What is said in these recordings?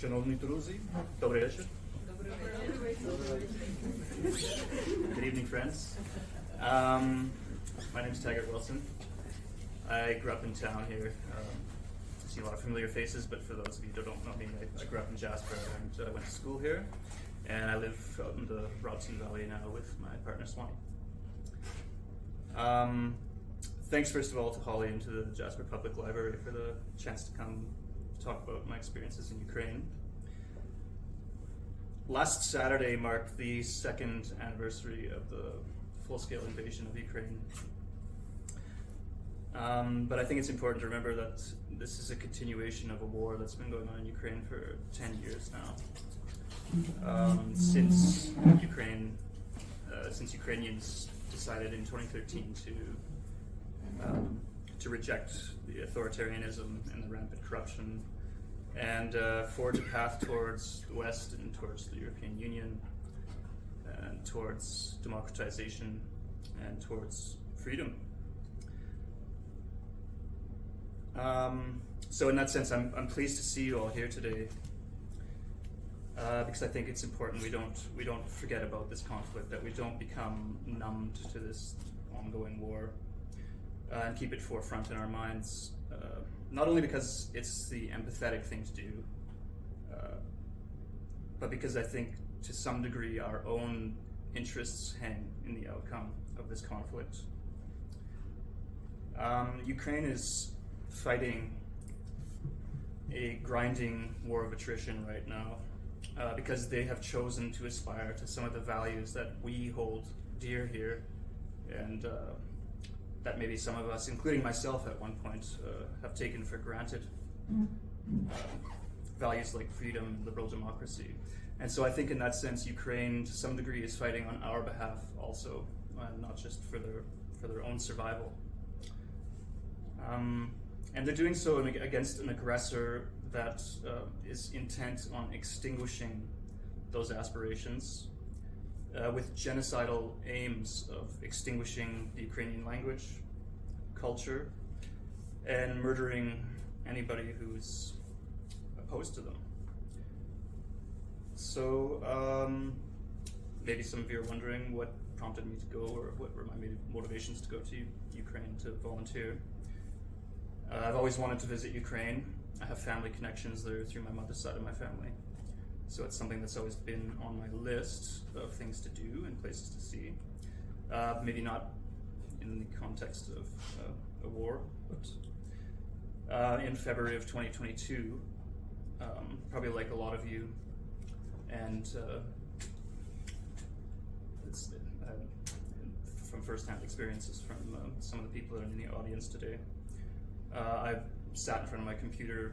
Шановні друзі, добрий вечір. Good evening, friends. My name is Taggart Wilson. I grew up in town here. I see a lot of familiar faces, but for those of you who don't know me, I grew up in Jasper and went to school here. And I live out in the Robson Valley now with my partner Swanee. Thanks first of all to Holly and to the Jasper Public Library for the chance to come talk about my experiences in Ukraine. Last Saturday marked the second anniversary of the full-scale invasion of Ukraine. But I think it's important to remember that this is a continuation of a war that's been going on in Ukraine for 10 years now. Since Ukrainians decided in 2013 to reject the authoritarianism and the rampant corruption and forge a path towards the West and towards the European Union and towards democratization and towards freedom. So in that sense, I'm pleased to see you all here today because I think it's important we don't forget about this conflict, that we don't become numbed to this ongoing war and keep it forefront in our minds. Not only because it's the empathetic thing to do, but because I think to some degree our own interests hang in the outcome of this conflict. Ukraine is fighting a grinding war of attrition right now because they have chosen to aspire to some of the values that we hold dear here, and that maybe some of us, including myself at one point, have taken for granted. Values like freedom, liberal democracy. And so I think in that sense, Ukraine to some degree is fighting on our behalf also, not just for their own survival. And they're doing so against an aggressor that is intent on extinguishing those aspirations with genocidal aims of extinguishing the Ukrainian language, culture, and murdering anybody who's opposed to them. So maybe some of you are wondering what prompted me to go, or what were my motivations to go to Ukraine to volunteer. I've always wanted to visit Ukraine. I have family connections there through my mother's side of my family. So it's something that's always been on my list of things to do and places to see. Maybe not in the context of a war, but in February of 2022, probably like a lot of you, and from first-hand experiences from some of the people that are in the audience today, I sat in front of my computer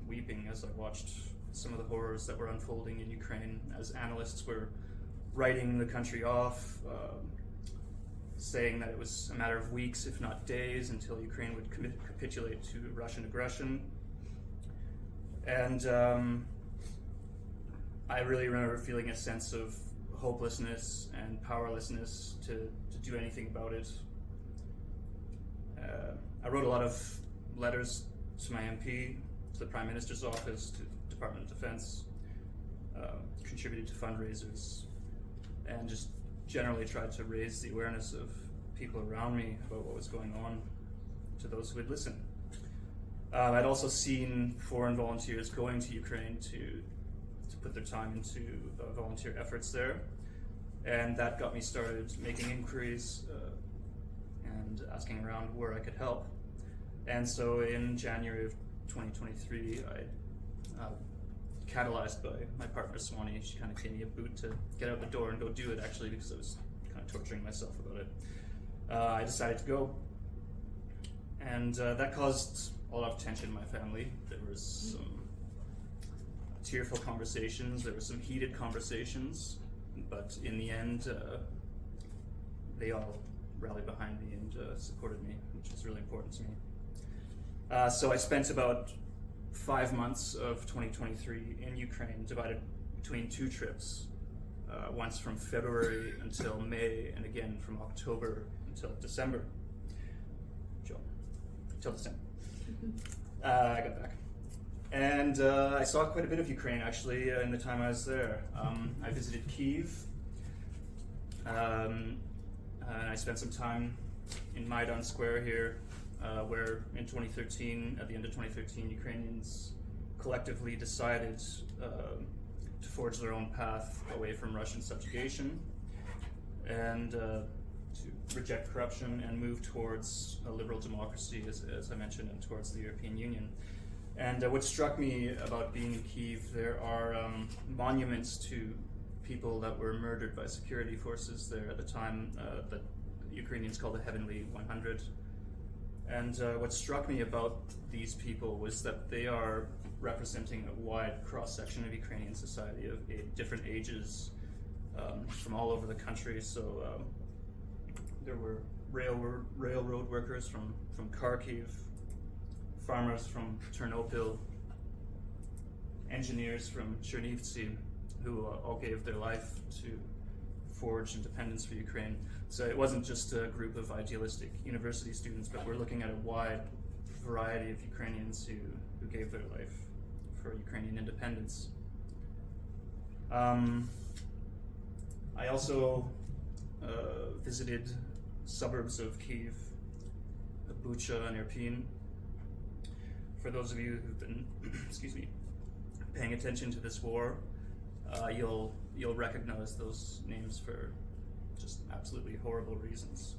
weeping as I watched some of the horrors that were unfolding in Ukraine, as analysts were writing the country off, saying that it was a matter of weeks, if not days, until Ukraine would capitulate to Russian aggression. And I really remember feeling a sense of hopelessness and powerlessness to do anything about it. I wrote a lot of letters to my MP, to the Prime Minister's office, to the Department of Defense, contributed to fundraisers, and just generally tried to raise the awareness of people around me about what was going on to those who would listen. I'd also seen foreign volunteers going to Ukraine to put their time into volunteer efforts there, and that got me started making inquiries and asking around where I could help. And so in January of 2023, catalyzed by my partner Swanee, she kind of gave me a boot to get out the door and go do it, actually, because I was kind of torturing myself about it. I decided to go, and that caused a lot of tension in my family. There was some tearful conversations, there were some heated conversations, but in the end, they all rallied behind me and supported me, which was really important to me. So I spent about 5 months of 2023 in Ukraine, divided between 2 trips, once from February until May, and again from October until December. Till December. I got back. And I saw quite a bit of Ukraine, actually, in the time I was there. I visited Kyiv, and I spent some time in Maidan Square here, where in 2013, at the end of 2013, Ukrainians collectively decided to forge their own path away from Russian subjugation and to reject corruption and move towards a liberal democracy, as I mentioned, and towards the European Union. And what struck me about being in Kyiv, there are monuments to people that were murdered by security forces there at the time that Ukrainians call the Heavenly 100. And what struck me about these people was that they are representing a wide cross-section of Ukrainian society of different ages from all over the country. So there were railroad workers from Kharkiv, farmers from Ternopil, engineers from Chernivtsi, who all gave their life to forge independence for Ukraine. So it wasn't just a group of idealistic university students, but we're looking at a wide variety of Ukrainians who gave their life for Ukrainian independence. I also visited suburbs of Kyiv, Bucha and Irpin. For those of you who've been, excuse me, paying attention to this war, you'll recognize those names for just absolutely horrible reasons.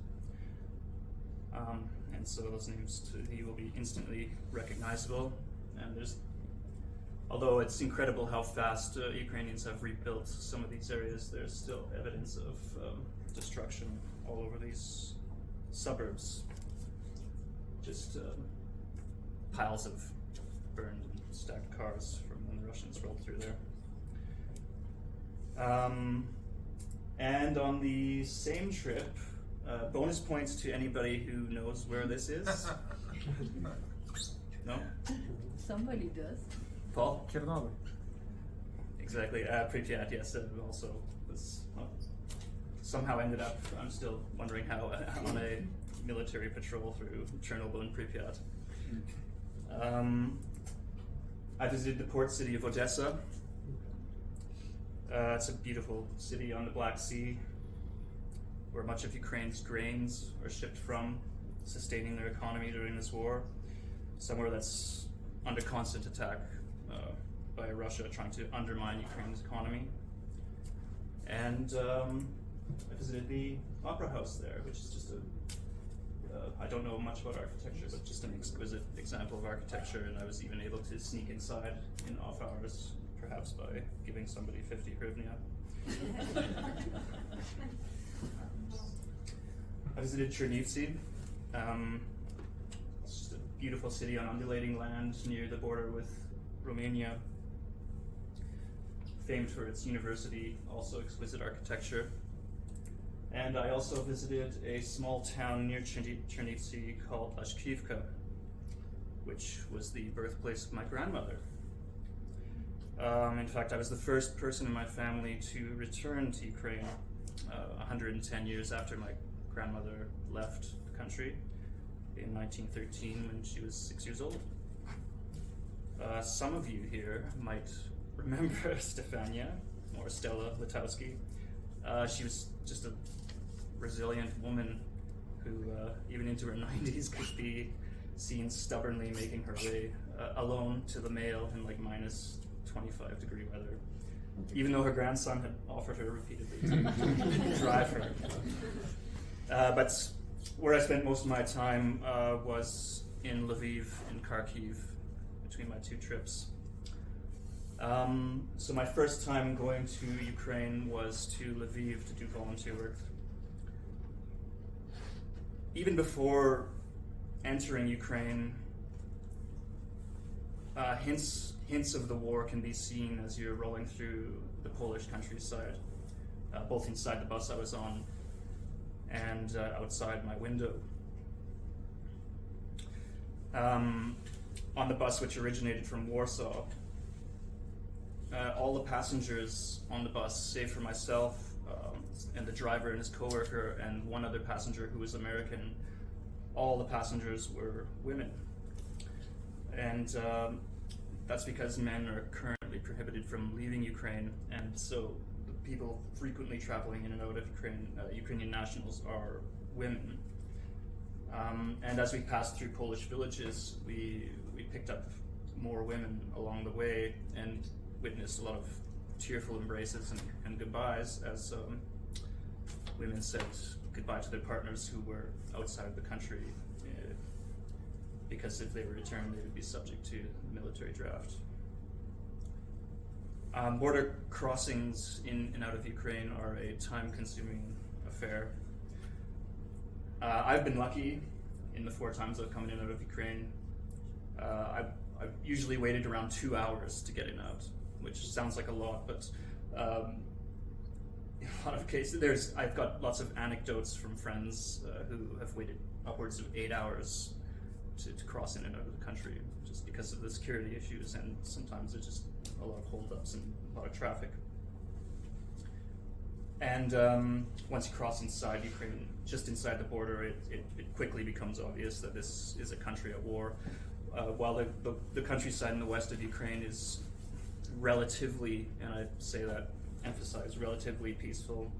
And so those names to you will be instantly recognizable. And although it's incredible how fast Ukrainians have rebuilt some of these areas, there's still evidence of destruction all over these suburbs. Just piles of burned and stacked cars from when the Russians rolled through there. And on the same trip, bonus points to anybody who knows where this is. No? Somebody does. Paul? Chernobyl. Exactly. Pripyat, yes, also was somehow ended up, I'm still wondering how, on a military patrol through Chernobyl and Pripyat. I visited the port city of Odessa. It's a beautiful city on the Black Sea, where much of Ukraine's grains are shipped from, sustaining their economy during this war. Somewhere that's under constant attack by Russia trying to undermine Ukraine's economy. And I visited the opera house there, which is just I don't know much about architecture, but just an exquisite example of architecture, and I was even able to sneak inside in off hours, perhaps by giving somebody 50 hryvnia. I visited Chernivtsi. It's just a beautiful city on undulating land near the border with Romania, famed for its university, also exquisite architecture. And I also visited a small town near Chernivtsi called Ashka, which was the birthplace of my grandmother. In fact, I was the first person in my family to return to Ukraine 110 years after my grandmother left the country in 1913 when she was 6 years old. Some of you here might remember Stefania, or Stella Litowski. She was just a resilient woman who, even into her 90s, could be seen stubbornly making her way alone to the mail in like minus 25 degree weather, even though her grandson had offered her repeatedly to drive her. But where I spent most of my time was in Lviv and Kharkiv between my two trips. So my first time going to Ukraine was to Lviv to do volunteer work. Even before entering Ukraine, hints of the war can be seen as you're rolling through the Polish countryside, both inside the bus I was on and outside my window. On the bus, which originated from Warsaw, all the passengers on the bus, save for myself and the driver and his coworker and one other passenger who was American, all the passengers were women. And That's because men are currently prohibited from leaving Ukraine, and so the people frequently traveling in and out of Ukraine, Ukrainian nationals, are women. And as we passed through Polish villages, we picked up more women along the way and witnessed a lot of tearful embraces and goodbyes as women said goodbye to their partners who were outside of the country, because if they were returned, they would be subject to military draft. Border crossings in and out of Ukraine are a time-consuming affair. I've been lucky in the 4 times I've come in and out of Ukraine. I've usually waited around 2 hours to get in and out, which sounds like a lot, but in a lot of cases, I've got lots of anecdotes from friends who have waited upwards of 8 hours to cross in and out of the country, just because of the security issues, and sometimes there's just a lot of holdups and a lot of traffic. And once you cross inside Ukraine, just inside the border, it quickly becomes obvious that this is a country at war. While the countryside in the west of Ukraine is relatively, and I say that, emphasize, relatively peaceful,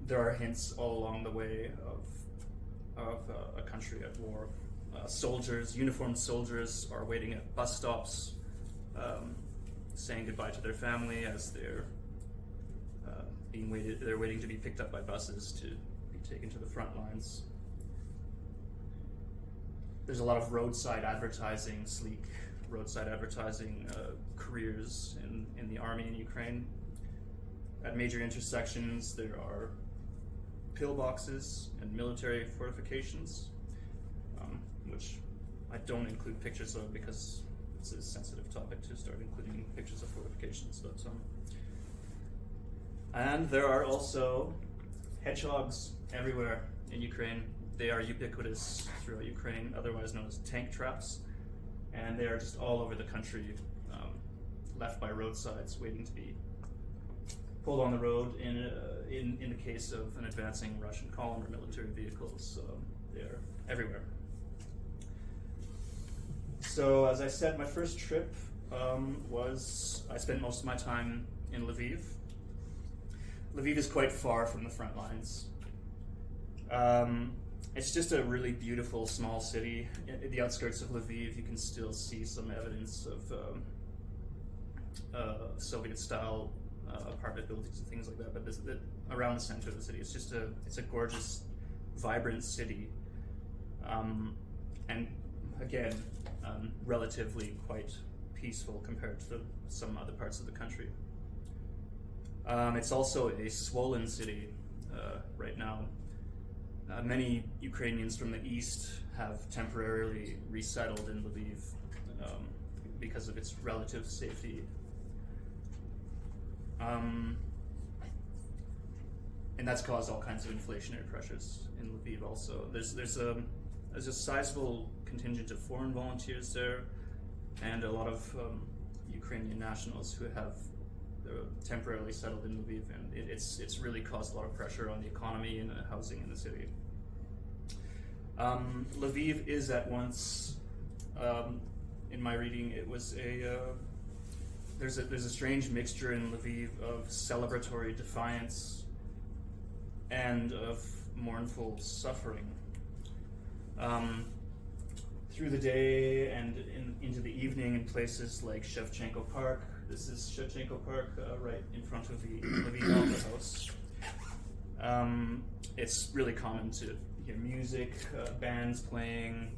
there are hints all along the way of a country at war. Uniformed soldiers are waiting at bus stops, saying goodbye to their family as they're waiting to be picked up by buses to be taken to the front lines. There's a lot of roadside advertising, sleek roadside advertising careers in the army in Ukraine. At major intersections, there are pillboxes and military fortifications, which I don't include pictures of because it's a sensitive topic to start including pictures of fortifications. But and there are also hedgehogs everywhere in Ukraine. They are ubiquitous throughout Ukraine, otherwise known as tank traps, and they are just all over the country, left by roadsides, waiting to be pulled on the road in the case of an advancing Russian column or military vehicles. They are everywhere. So, as I said, my first trip I spent most of my time in Lviv. Lviv is quite far from the front lines. It's just a really beautiful small city. In the outskirts of Lviv, you can still see some evidence of Soviet-style apartment buildings and things like that. But around the center of the city, it's a gorgeous, vibrant city, and again, relatively quite peaceful compared to some other parts of the country. It's also a swollen city right now. Many Ukrainians from the east have temporarily resettled in Lviv because of its relative safety. And that's caused all kinds of inflationary pressures in Lviv also. There's a sizable contingent of foreign volunteers there, and a lot of Ukrainian nationals who have temporarily settled in Lviv, and it's really caused a lot of pressure on the economy and housing in the city. Lviv is at once, in my reading, it was there's a strange mixture in Lviv of celebratory defiance and of mournful suffering. Through the day and into the evening in places like Shevchenko Park. This is Shevchenko Park, right in front of the Lviv Opera House. It's really common to hear music, bands playing,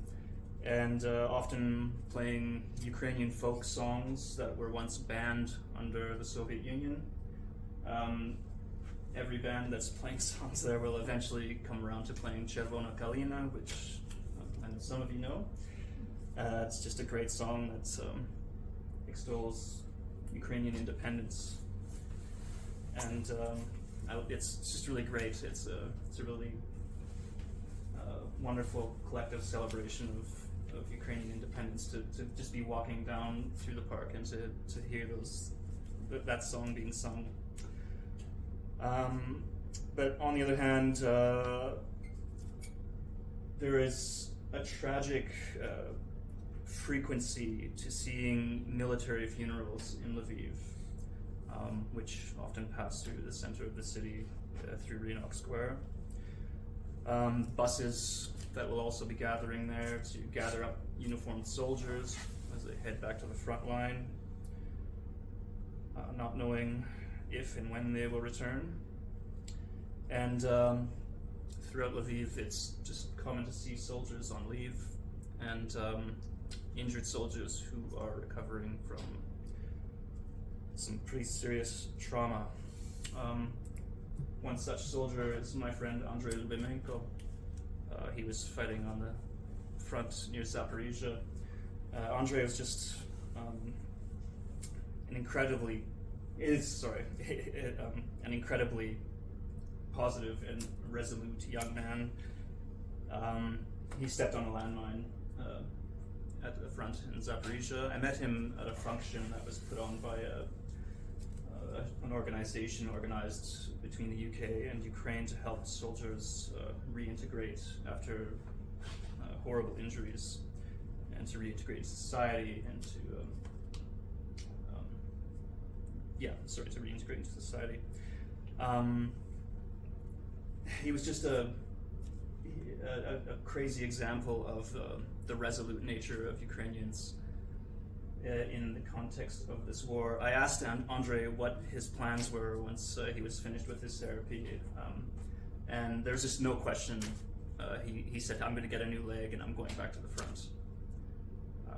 and often playing Ukrainian folk songs that were once banned under the Soviet Union. Every band that's playing songs there will eventually come around to playing Chervona which I know some of you know. It's just a great song that extols Ukrainian independence, and it's just really great. It's a really wonderful collective celebration of Ukrainian independence to just be walking down through the park and to hear that song being sung. But on the other hand, there is a tragic frequency to seeing military funerals in Lviv, which often pass through the center of the city through Rynok Square. Buses that will also be gathering there to gather up uniformed soldiers as they head back to the front line, not knowing if and when they will return. And throughout Lviv, it's just common to see soldiers on leave and injured soldiers who are recovering from some pretty serious trauma. One such soldier is my friend Andrei Lvivenko. He was fighting on the front near Zaporizhia. Andrei was just an incredibly positive and resolute young man. He stepped on a landmine at the front in Zaporizhia. I met him at a function that was put on by an organization organized between the UK and Ukraine to help soldiers reintegrate after horrible injuries and to reintegrate society and to reintegrate into society. He was just a crazy example of the resolute nature of Ukrainians in the context of this war. I asked Andrei what his plans were once he was finished with his therapy, and there's just no question. He said, "I'm going to get a new leg and I'm going back to the front."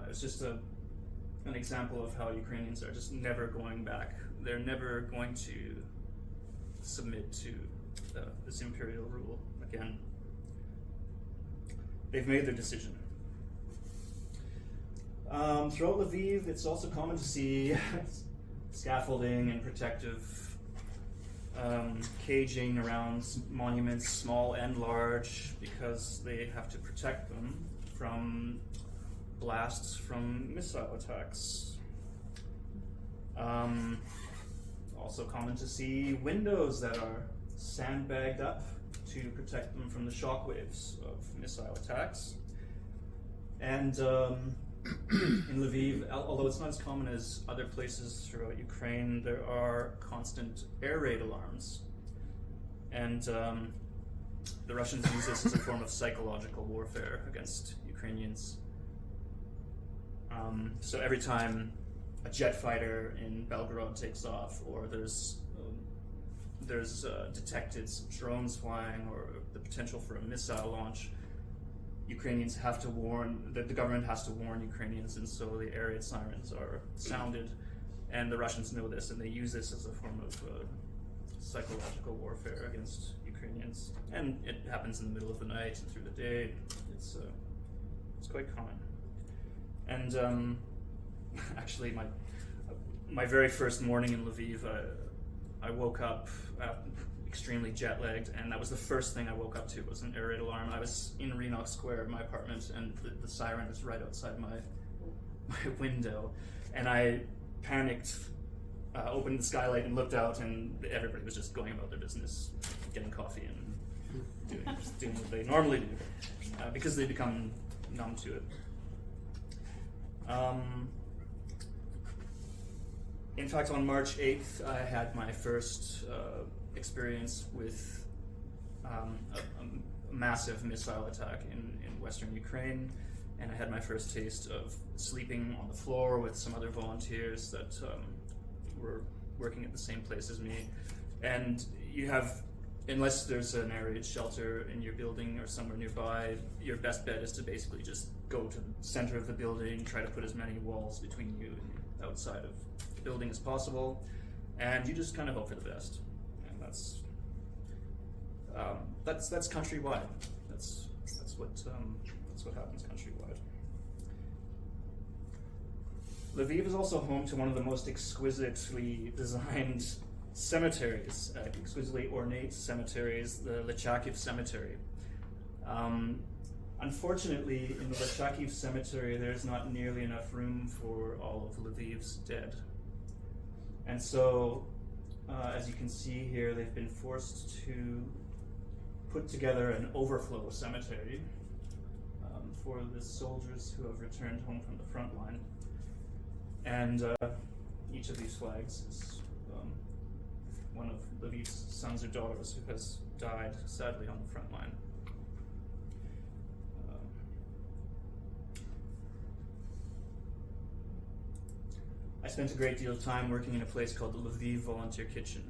It was just an example of how Ukrainians are just never going back. They're never going to submit to this imperial rule again. They've made their decision. Throughout Lviv, it's also common to see scaffolding and protective caging around monuments, small and large, because they have to protect them from blasts from missile attacks. Also common to see windows that are sandbagged up to protect them from the shockwaves of missile attacks. And in Lviv, although it's not as common as other places throughout Ukraine, there are constant air raid alarms. And the Russians use this as a form of psychological warfare against Ukrainians. So every time a jet fighter in Belgorod takes off, or there's detected some drones flying, or the potential for a missile launch, Ukrainians have to warn, the government has to warn Ukrainians, and so the air raid sirens are sounded, and the Russians know this, and they use this as a form of psychological warfare against Ukrainians. And it happens in the middle of the night and through the day. It's quite common. And actually, my very first morning in Lviv, I woke up extremely jet-lagged, and that was the first thing I woke up to, was an air raid alarm. I was in Rynok Square in my apartment, and the siren was right outside my window, and I panicked, opened the skylight and looked out, and everybody was just going about their business, getting coffee and doing what they normally do, because they become numb to it. In fact, on March 8th, I had my first experience with a massive missile attack in Western Ukraine, and I had my first taste of sleeping on the floor with some other volunteers that were working at the same place as me. And you have, unless there's an air raid shelter in your building or somewhere nearby, your best bet is to basically just go to the center of the building, try to put as many walls between you and outside of the building as possible, and you just kind of hope for the best. And that's countrywide. That's what happens countrywide. Lviv is also home to one of the most exquisitely designed cemeteries, exquisitely ornate cemeteries, the Lchakiv Cemetery. Unfortunately, in the Lchakiv Cemetery, there's not nearly enough room for all of Lviv's dead. And so, as you can see here, they've been forced to put together an overflow cemetery for the soldiers who have returned home from the front line. And each of these flags is one of Lviv's sons or daughters who has died, sadly, on the front line. I spent a great deal of time working in a place called the Lviv Volunteer Kitchen.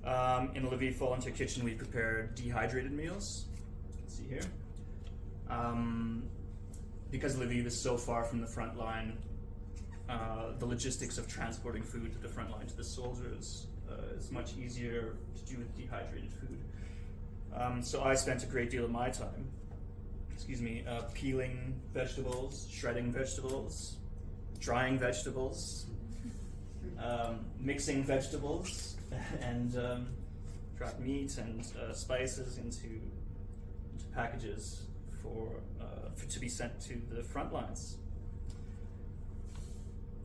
In the Lviv Volunteer Kitchen, we prepare dehydrated meals. You can see here. Because Lviv is so far from the front line, the logistics of transporting food to the front line to the soldiers is much easier to do with dehydrated food. So I spent a great deal of my time, peeling vegetables, shredding vegetables, drying vegetables, mixing vegetables, and dried meat and spices into packages to be sent to the front lines.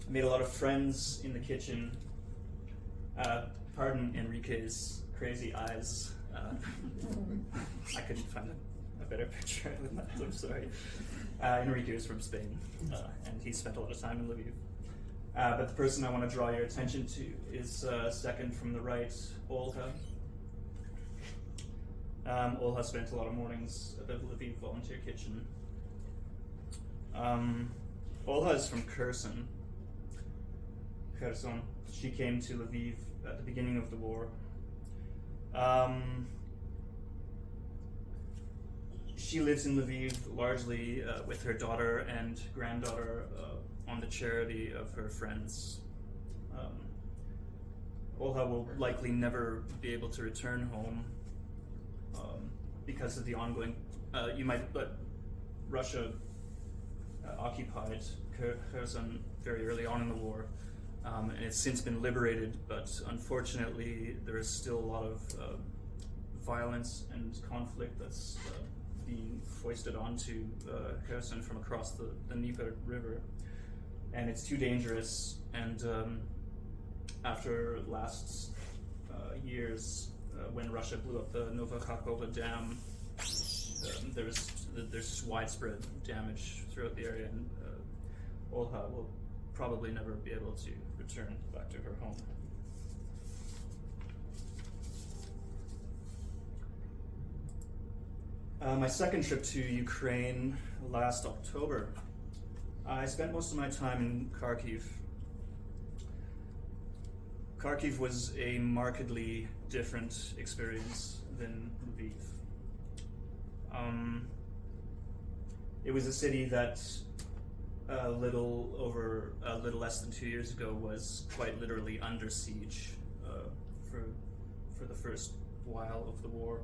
I made a lot of friends in the kitchen. Pardon Enrique's crazy eyes. I couldn't find a better picture than that, I'm sorry. Enrique is from Spain, and he spent a lot of time in Lviv. But the person I want to draw your attention to is second from the right, Olha. Olha spent a lot of mornings at the Lviv Volunteer Kitchen. Olha is from Kherson. She came to Lviv at the beginning of the war. She lives in Lviv largely with her daughter and granddaughter on the charity of her friends. Olha will likely never be able to return home because of the ongoing, Russia occupied Kherson very early on in the war, and it's since been liberated, but unfortunately there is still a lot of violence and conflict that's being foisted onto Kherson from across the Dnieper River, and it's too dangerous. And after last years, when Russia blew up the Novokhakhova Dam, there's just widespread damage throughout the area, and Olha will probably never be able to return back to her home. My second trip to Ukraine last October, I spent most of my time in Kharkiv. Kharkiv was a markedly different experience than Lviv. It was a city that a little less than 2 years ago was quite literally under siege for the first while of the war.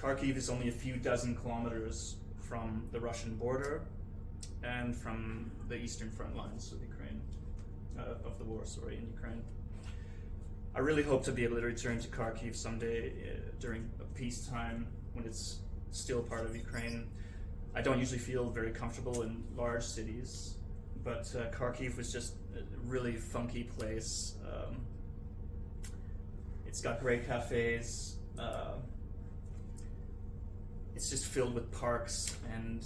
Kharkiv is only a few dozen kilometers from the Russian border and from the eastern front lines of Ukraine, of the war, in Ukraine. I really hope to be able to return to Kharkiv someday during peacetime when it's still part of Ukraine. I don't usually feel very comfortable in large cities, but Kharkiv was just a really funky place. It's got great cafes. It's just filled with parks and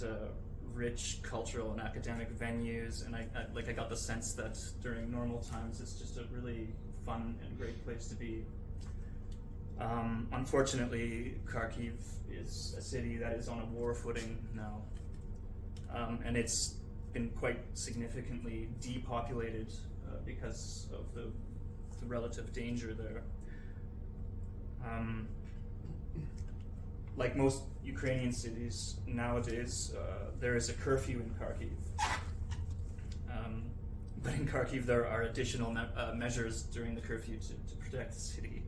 rich cultural and academic venues, and I got the sense that during normal times it's just a really fun and great place to be. Unfortunately, Kharkiv is a city that is on a war footing now, and it's been quite significantly depopulated because of the relative danger there. Like most Ukrainian cities nowadays, there is a curfew in Kharkiv. But in Kharkiv there are additional measures during the curfew to protect the city.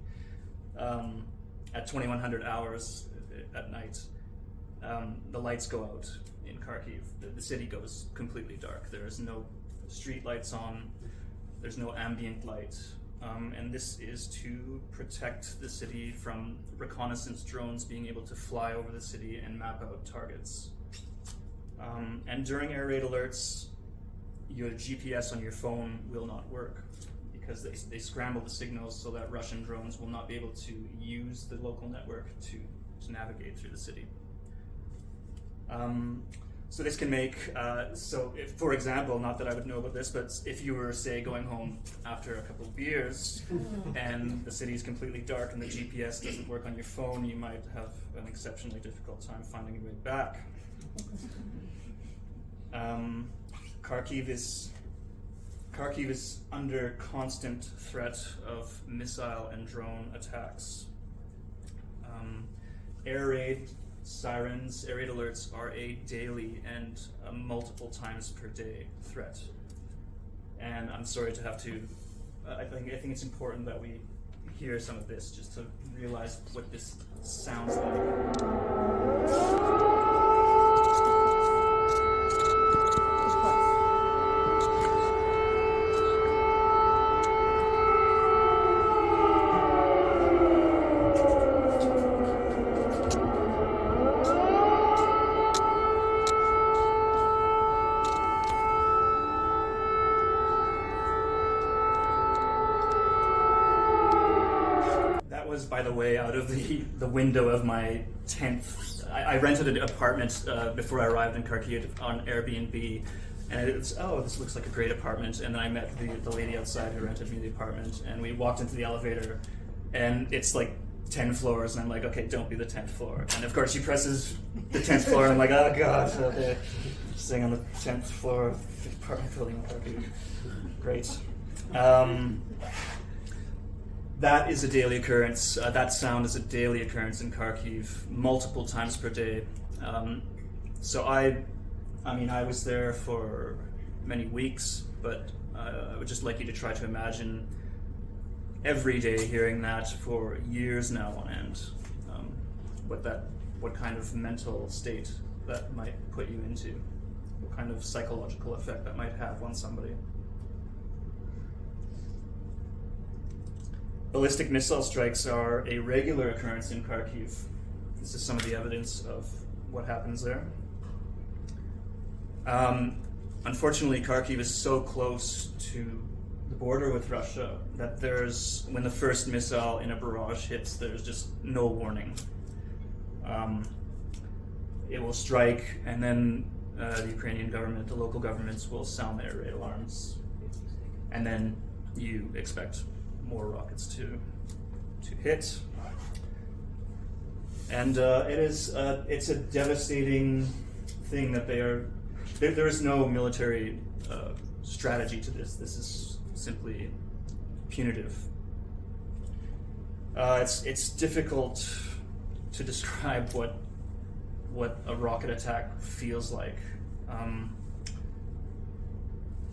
At 2100 hours at night, the lights go out in Kharkiv. The city goes completely dark. There is no street lights on, there's no ambient light. And this is to protect the city from reconnaissance drones being able to fly over the city and map out targets. And during air raid alerts, your GPS on your phone will not work because they scramble the signals so that Russian drones will not be able to use the local network to navigate through the city. So this can make, if, for example, not that I would know about this, but if you were, say, going home after a couple of beers and the city is completely dark and the GPS doesn't work on your phone, you might have an exceptionally difficult time finding your way back. Kharkiv is under constant threat of missile and drone attacks. Air raid sirens, air raid alerts are a daily and multiple times per day threat. And I'm sorry to have to, I think it's important that we hear some of this just to realize what this sounds like. By the way, out of the window of my 10th, I rented an apartment before I arrived in Kharkiv on Airbnb, and it's, oh, this looks like a great apartment, and then I met the lady outside who rented me the apartment, and we walked into the elevator, and it's like 10 floors, and I'm like, okay, don't be the 10th floor, and of course she presses the 10th floor, and I'm like, oh god, okay, staying on the 10th floor of the apartment building in Kharkiv, great. That is a daily occurrence. That sound is a daily occurrence in Kharkiv, multiple times per day. So I was there for many weeks, but I would just like you to try to imagine every day hearing that for years now on end. What kind of mental state that might put you into, what kind of psychological effect that might have on somebody. Ballistic missile strikes are a regular occurrence in Kharkiv. This is some of the evidence of what happens there. Unfortunately, Kharkiv is so close to the border with Russia that when the first missile in a barrage hits, there's just no warning. It will strike, and then the Ukrainian government, the local governments will sound their raid alarms. And then you expect more rockets to hit, and it's a devastating thing that there is no military strategy to this. This is simply punitive. It's difficult to describe what a rocket attack feels like.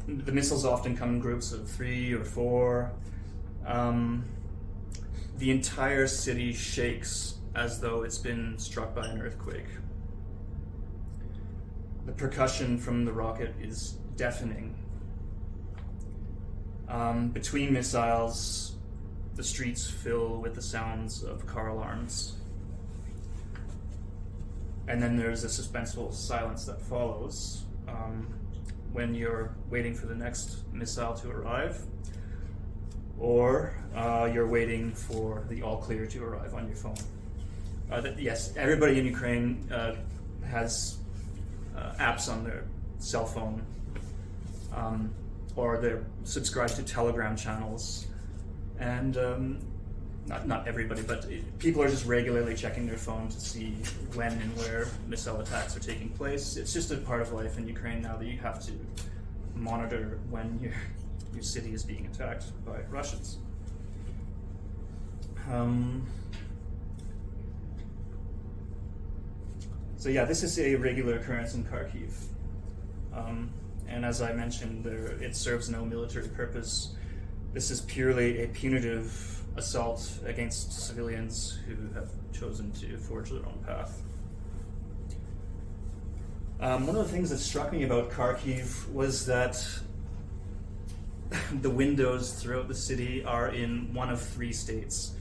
The missiles often come in groups of 3 or 4. The entire city shakes as though it's been struck by an earthquake. The percussion from the rocket is deafening. Between missiles, the streets fill with the sounds of car alarms. And then there's a suspenseful silence that follows when you're waiting for the next missile to arrive, or you're waiting for the all clear to arrive on your phone. Yes, everybody in Ukraine has apps on their cell phone, or they're subscribed to Telegram channels, and not everybody, but people are just regularly checking their phone to see when and where missile attacks are taking place. It's just a part of life in Ukraine now that you have to monitor when your city is being attacked by Russians. So yeah, this is a regular occurrence in Kharkiv. And as I mentioned, it serves no military purpose. This is purely a punitive assault against civilians who have chosen to forge their own path. One of the things that struck me about Kharkiv was that the windows throughout the city are in one of 3 states.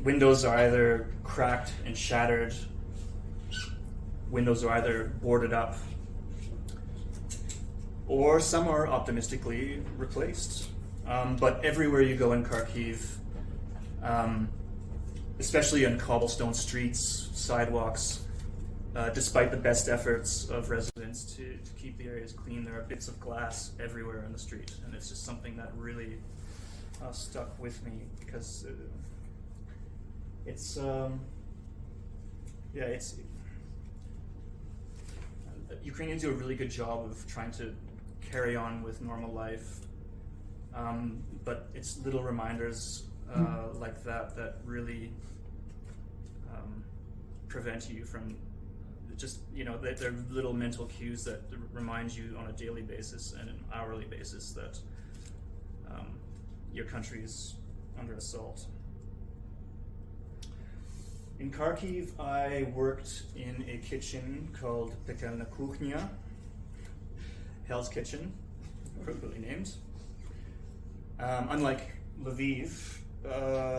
Windows are either cracked and shattered, windows are either boarded up, or some are optimistically replaced. But everywhere you go in Kharkiv, especially on cobblestone streets, sidewalks, despite the best efforts of residents to keep the areas clean, there are bits of glass everywhere in the street, and it's just something that really stuck with me because it's Ukrainians do a really good job of trying to carry on with normal life, but it's little reminders like that really prevent you from just, they're little mental cues that remind you on a daily basis and an hourly basis that your country is under assault. In Kharkiv, I worked in a kitchen called Pekelna Kuchnia, Hell's Kitchen, appropriately named. Unlike Lviv,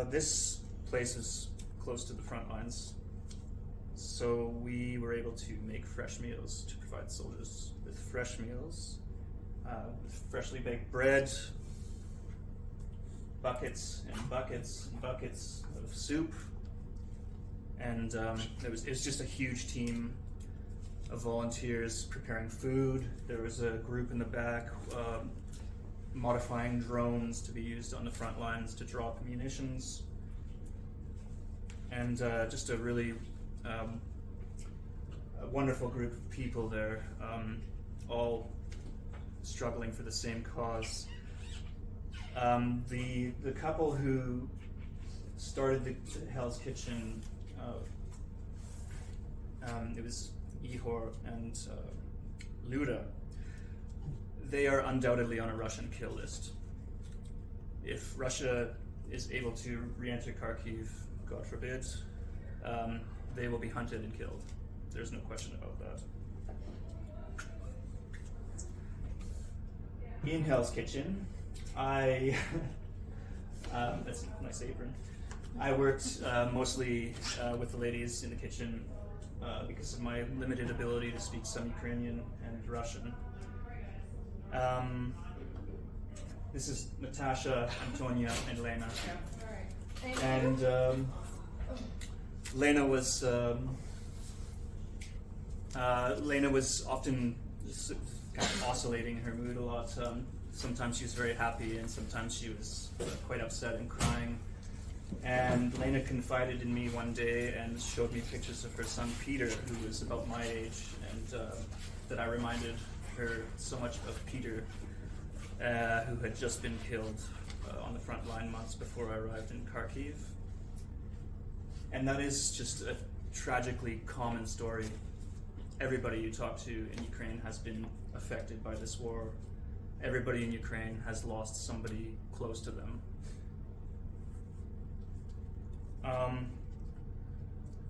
this place is close to the front lines, so we were able to make fresh meals to provide soldiers with fresh meals, with freshly baked bread, buckets and buckets and buckets of soup. And it was just a huge team of volunteers preparing food. There was a group in the back modifying drones to be used on the front lines to drop munitions. And just a really a wonderful group of people there, all struggling for the same cause. The couple who started the Hell's Kitchen, it was Ihor and Luda. They are undoubtedly on a Russian kill list. If Russia is able to re-enter Kharkiv, God forbid, they will be hunted and killed. There's no question about that. In Hell's Kitchen, that's a nice apron. I worked mostly with the ladies in the kitchen because of my limited ability to speak some Ukrainian and Russian. This is Natasha, Antonia, and Lena. And Lena was often kind of oscillating her mood a lot. Sometimes she was very happy, and sometimes she was quite upset and crying. And Lena confided in me one day and showed me pictures of her son Peter, who was about my age, and that I reminded her so much of Peter, who had just been killed on the front line months before I arrived in Kharkiv. And that is just a tragically common story. Everybody you talk to in Ukraine has been affected by this war. Everybody in Ukraine has lost somebody close to them.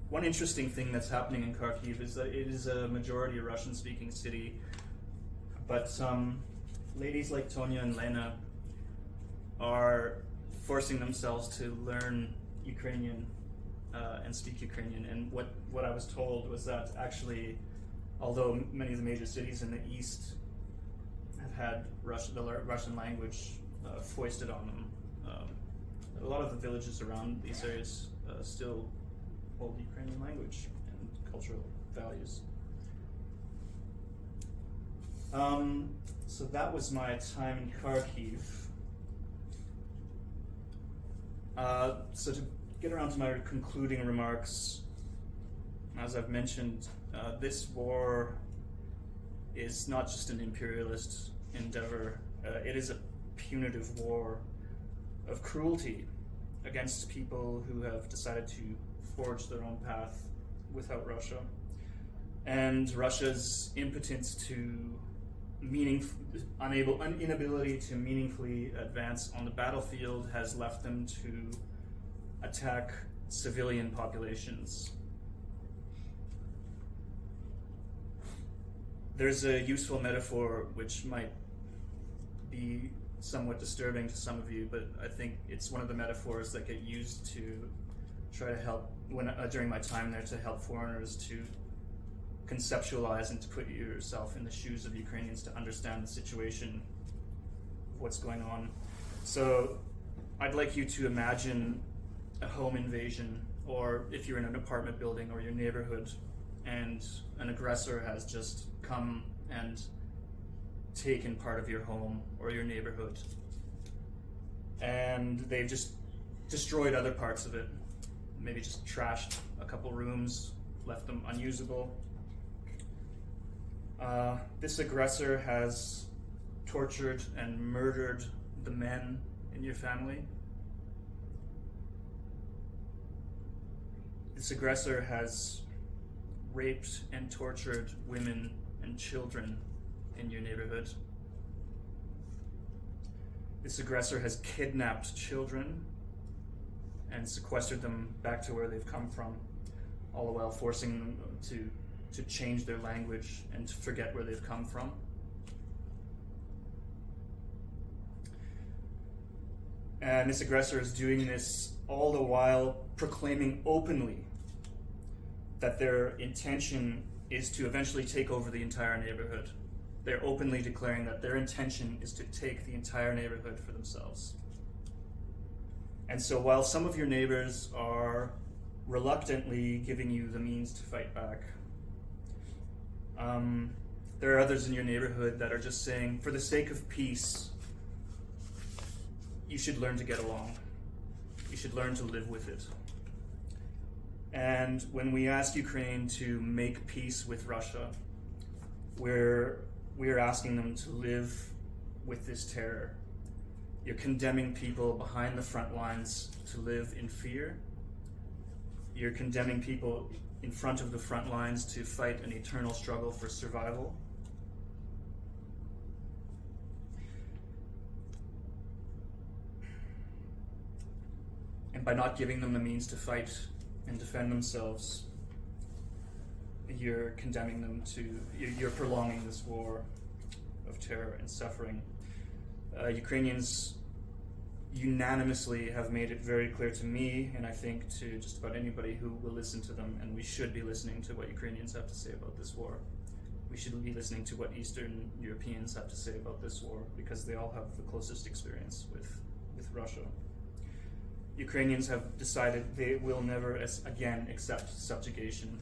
One interesting thing that's happening in Kharkiv is that it is a majority Russian-speaking city, but ladies like Tonya and Lena are forcing themselves to learn Ukrainian and speak Ukrainian. And what I was told was that actually, although many of the major cities in the east have had the Russian language foisted on them, a lot of the villages around these areas still hold Ukrainian language and cultural values. So that was my time in Kharkiv. So to get around to my concluding remarks, as I've mentioned, this war is not just an imperialist endeavor. It is a punitive war of cruelty against people who have decided to forge their own path without Russia. And Russia's impotence to inability to meaningfully advance on the battlefield has left them to attack civilian populations. There's a useful metaphor which might be somewhat disturbing to some of you, but I think it's one of the metaphors that get used to try to help during my time there, to help foreigners to conceptualize and to put yourself in the shoes of Ukrainians to understand the situation of what's going on. So I'd like you to imagine a home invasion, or if you're in an apartment building or your neighborhood, and an aggressor has just come and taken part of your home or your neighborhood, and they've just destroyed other parts of it, maybe just trashed a couple rooms, left them unusable. This aggressor has tortured and murdered the men in your family. This aggressor has raped and tortured women and children in your neighborhood. This aggressor has kidnapped children and sequestered them back to where they've come from, all the while forcing them to change their language and to forget where they've come from. And this aggressor is doing this all the while proclaiming openly that their intention is to eventually take over the entire neighborhood. They're openly declaring that their intention is to take the entire neighborhood for themselves. And so while some of your neighbors are reluctantly giving you the means to fight back, there are others in your neighborhood that are just saying, for the sake of peace, you should learn to get along. You should learn to live with it. And when we ask Ukraine to make peace with Russia, we're asking them to live with this terror. You're condemning people behind the front lines to live in fear. You're condemning people in front of the front lines to fight an eternal struggle for survival. And by not giving them the means to fight and defend themselves, you're condemning them to, you're prolonging this war of terror and suffering. Ukrainians unanimously have made it very clear to me, and I think to just about anybody who will listen to them, and we should be listening to what Ukrainians have to say about this war. We should be listening to what Eastern Europeans have to say about this war, because they all have the closest experience with Russia. Ukrainians have decided they will never again accept subjugation.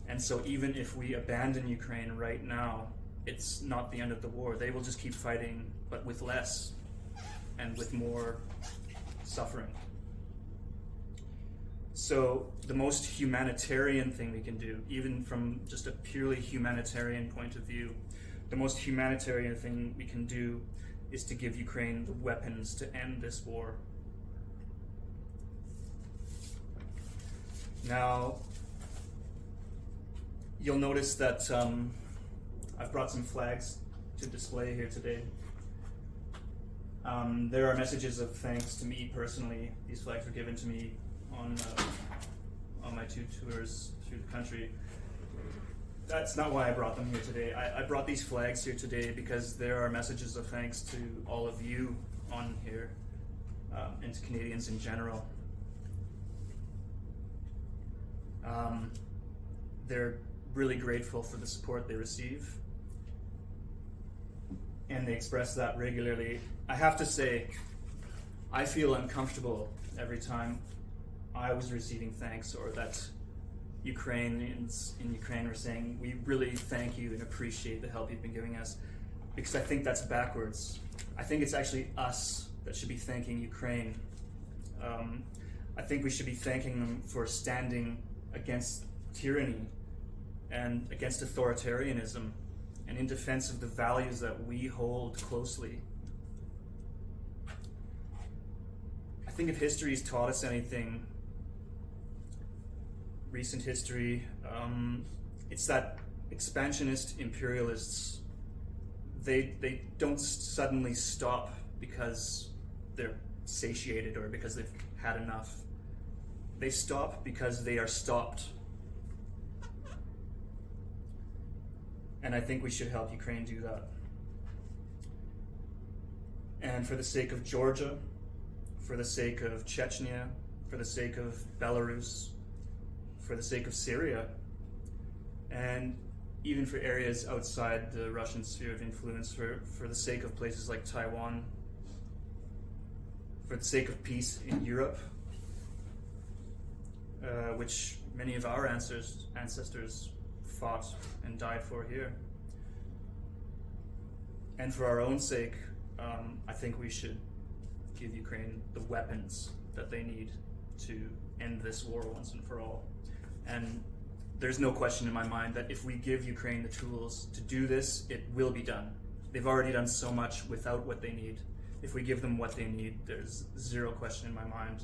And so even if we abandon Ukraine right now, it's not the end of the war. They will just keep fighting, but with less and with more suffering. So the most humanitarian thing we can do, even from just a purely humanitarian point of view, the most humanitarian thing we can do is to give Ukraine the weapons to end this war. Now, you'll notice that I've brought some flags to display here today. There are messages of thanks to me personally. These flags were given to me on my 2 tours through the country. That's not why I brought them here today. I brought these flags here today because there are messages of thanks to all of you on here, and to Canadians in general. They're really grateful for the support they receive, and they express that regularly. I have to say, I feel uncomfortable every time I was receiving thanks, or that Ukrainians in Ukraine were saying, we really thank you and appreciate the help you've been giving us, because I think that's backwards. I think it's actually us that should be thanking Ukraine. I think we should be thanking them for standing against tyranny and against authoritarianism and in defense of the values that we hold closely. I think if history's taught us anything, recent history, it's that expansionist imperialists, they don't suddenly stop because they're satiated or because they've had enough. They stop because they are stopped. And I think we should help Ukraine do that. And for the sake of Georgia, for the sake of Chechnya, for the sake of Belarus, for the sake of Syria, and even for areas outside the Russian sphere of influence, for the sake of places like Taiwan, for the sake of peace in Europe, which many of our ancestors fought and died for here. And for our own sake, I think we should give Ukraine the weapons that they need to end this war once and for all. And there's no question in my mind that if we give Ukraine the tools to do this, it will be done. They've already done so much without what they need. If we give them what they need, there's zero question in my mind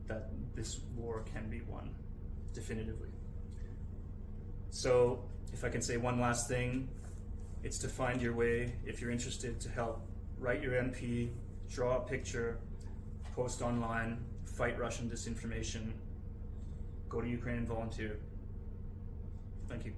that this war can be won definitively. So if I can say one last thing, it's to find your way if you're interested to help. Write your MP, draw a picture, post online, fight Russian disinformation, go to Ukraine and volunteer. Thank you.